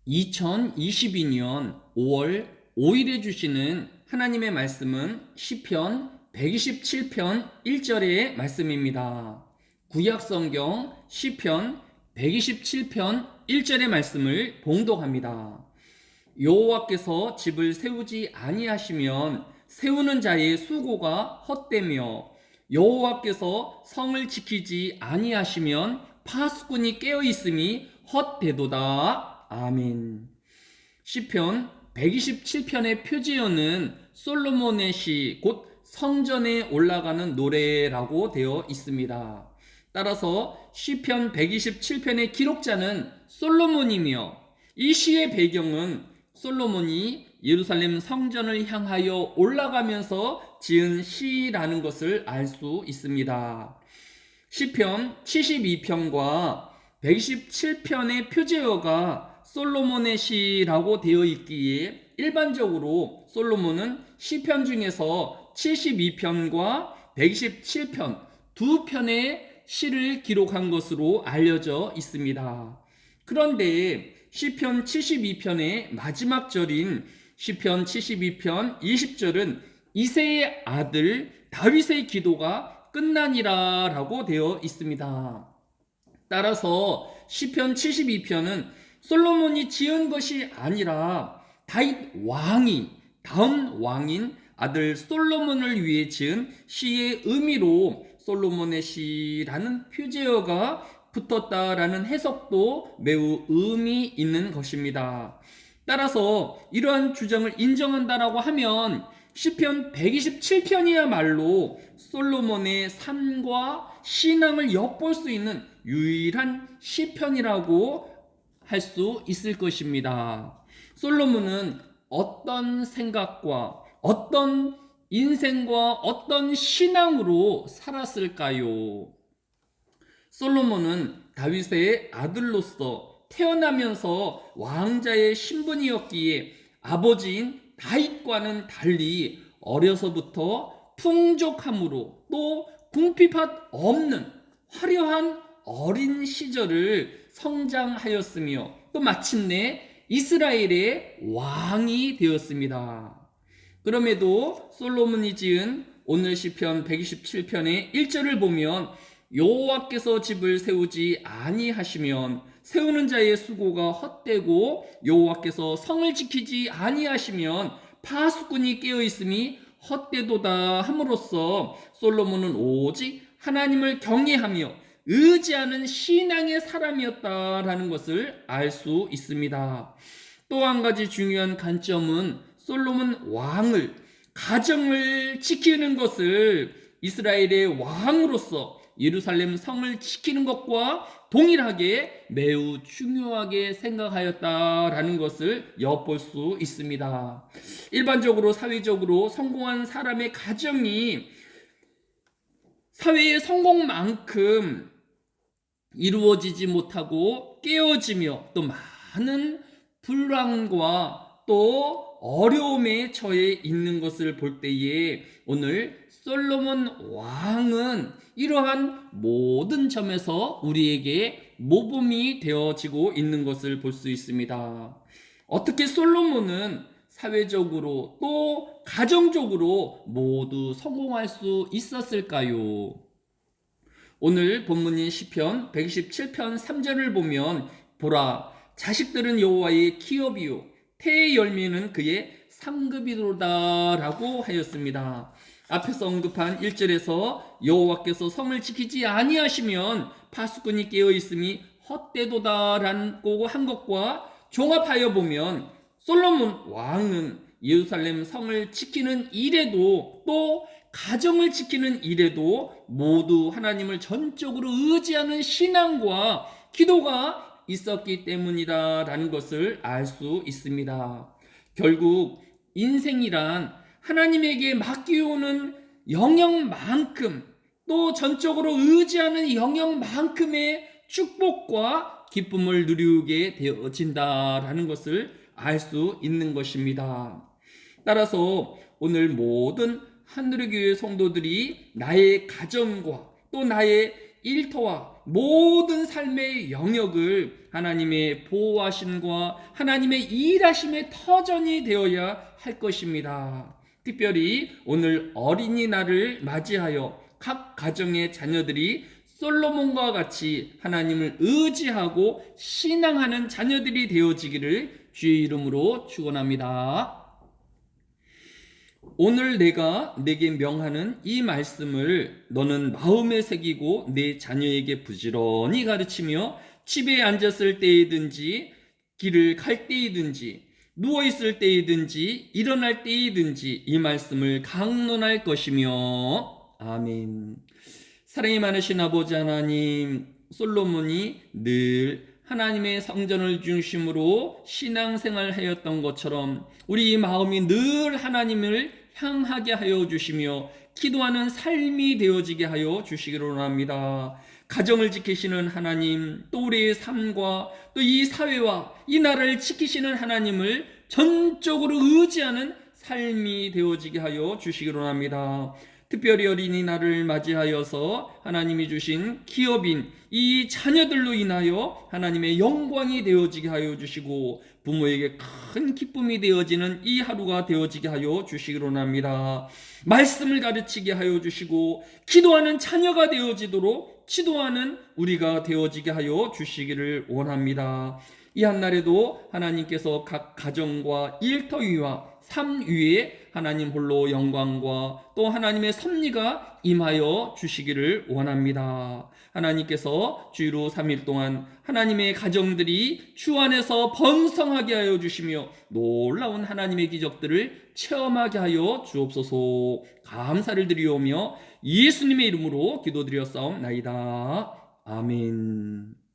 2022년 5월 5일에 주시는 하나님의 말씀은 시편 127편 1절의 말씀입니다. 구약성경 시편 127편 1절의 말씀을 봉독합니다. 여호와께서 집을 세우지 아니하시면 세우는 자의 수고가 헛되며 여호와께서 성을 지키지 아니하시면 파수꾼이 깨어있음이 헛되도다. 아멘. 시편 127편의 표지어는 솔로몬의 시, 곧 성전에 올라가는 노래라고 되어 있습니다. 따라서 시편 127편의 기록자는 솔로몬이며 이 시의 배경은 솔로몬이 예루살렘 성전을 향하여 올라가면서 지은 시라는 것을 알 수 있습니다. 시편 72편과 127편의 표제어가 솔로몬의 시라고 되어 있기에 일반적으로 솔로몬은 시편 중에서 72편과 127편 두 편의 시를 기록한 것으로 알려져 있습니다. 그런데 시편 72편의 마지막 절인 시편 72편 20절은 이새의 아들 다윗의 기도가 끝나니라 라고 되어 있습니다. 따라서 시편 72편은 솔로몬이 지은 것이 아니라 다윗 왕이 다음 왕인 아들 솔로몬을 위해 지은 시의 의미로 솔로몬의 시라는 표제어가 붙었다라는 해석도 매우 의미 있는 것입니다. 따라서 이러한 주장을 인정한다라고 하면 시편 127편이야말로 솔로몬의 삶과 신앙을 엿볼 수 있는 유일한 시편이라고 할 수 있을 것입니다. 솔로몬은 어떤 생각과 어떤 인생과 어떤 신앙으로 살았을까요? 솔로몬은 다윗의 아들로서 태어나면서 왕자의 신분이었기에 아버지인 다윗과는 달리 어려서부터 풍족함으로 또 궁핍함 없는 화려한 어린 시절을 성장하였으며 또 마침내 이스라엘의 왕이 되었습니다. 그럼에도 솔로몬이 지은 오늘 시편 127편의 1절을 보면 여호와께서 집을 세우지 아니하시면 세우는 자의 수고가 헛되고 여호와께서 성을 지키지 아니하시면 파수꾼이 깨어있음이 헛되도다 함으로써 솔로몬은 오직 하나님을 경외하며 의지하는 신앙의 사람이었다라는 것을 알 수 있습니다. 또 한 가지 중요한 관점은 솔로몬 왕을 가정을 지키는 것을 이스라엘의 왕으로서 예루살렘 성을 지키는 것과 동일하게 매우 중요하게 생각하였다라는 것을 엿볼 수 있습니다. 일반적으로 사회적으로 성공한 사람의 가정이 사회의 성공만큼 이루어지지 못하고 깨어지며 또 많은 불안과 또 어려움에 처해 있는 것을 볼 때에 오늘 솔로몬 왕은 이러한 모든 점에서 우리에게 모범이 되어지고 있는 것을 볼 수 있습니다. 어떻게 솔로몬은 사회적으로 또 가정적으로 모두 성공할 수 있었을까요? 오늘 본문인 시편 127편 3절을 보면 보라 자식들은 여호와의 기업이요 태의 열매는 그의 상급이로다 라고 하였습니다. 앞에서 언급한 1절에서 여호와께서 성을 지키지 아니하시면 파수꾼이 깨어있음이 헛되도다 라고 한 것과 종합하여 보면 솔로몬 왕은 예루살렘 성을 지키는 일에도 또 가정을 지키는 일에도 모두 하나님을 전적으로 의지하는 신앙과 기도가 있었기 때문이다라는 것을 알 수 있습니다. 결국 인생이란 하나님에게 맡기오는 영역만큼 또 전적으로 의지하는 영역만큼의 축복과 기쁨을 누리게 되어진다라는 것을 알 수 있는 것입니다. 따라서 오늘 모든 하늘의 교회 성도들이 나의 가정과 또 나의 일터와 모든 삶의 영역을 하나님의 보호하심과 하나님의 일하심의 터전이 되어야 할 것입니다. 특별히 오늘 어린이날을 맞이하여 각 가정의 자녀들이 솔로몬과 같이 하나님을 의지하고 신앙하는 자녀들이 되어지기를 주의 이름으로 축원합니다. 오늘 내가 내게 명하는 이 말씀을 너는 마음에 새기고 내 자녀에게 부지런히 가르치며 집에 앉았을 때이든지 길을 갈 때이든지 누워있을 때이든지 일어날 때이든지 이 말씀을 강론할 것이며 아멘. 사랑이 많으신 아버지 하나님, 솔로몬이 늘 하나님의 성전을 중심으로 신앙생활을 하였던 것처럼 우리 마음이 늘 하나님을 향하게 하여 주시며 기도하는 삶이 되어지게 하여 주시기를 원합니다. 가정을 지키시는 하나님, 또 우리의 삶과 또 이 사회와 이 나라를 지키시는 하나님을 전적으로 의지하는 삶이 되어지게 하여 주시기를 원합니다. 특별히 어린이날을 맞이하여서 하나님이 주신 기업인 이 자녀들로 인하여 하나님의 영광이 되어지게 하여 주시고 부모에게 큰 기쁨이 되어지는 이 하루가 되어지게 하여 주시기로 합니다. 말씀을 가르치게 하여 주시고 기도하는 자녀가 되어지도록 지도하는 우리가 되어지게 하여 주시기를 원합니다. 이 한날에도 하나님께서 각 가정과 일터 위와 삶 위에 하나님 홀로 영광과 또 하나님의 섭리가 임하여 주시기를 원합니다. 하나님께서 주일로 3일 동안 하나님의 가정들이 주 안에서 번성하게 하여 주시며 놀라운 하나님의 기적들을 체험하게 하여 주옵소서. 감사를 드리오며 예수님의 이름으로 기도드렸사옵나이다. 아멘.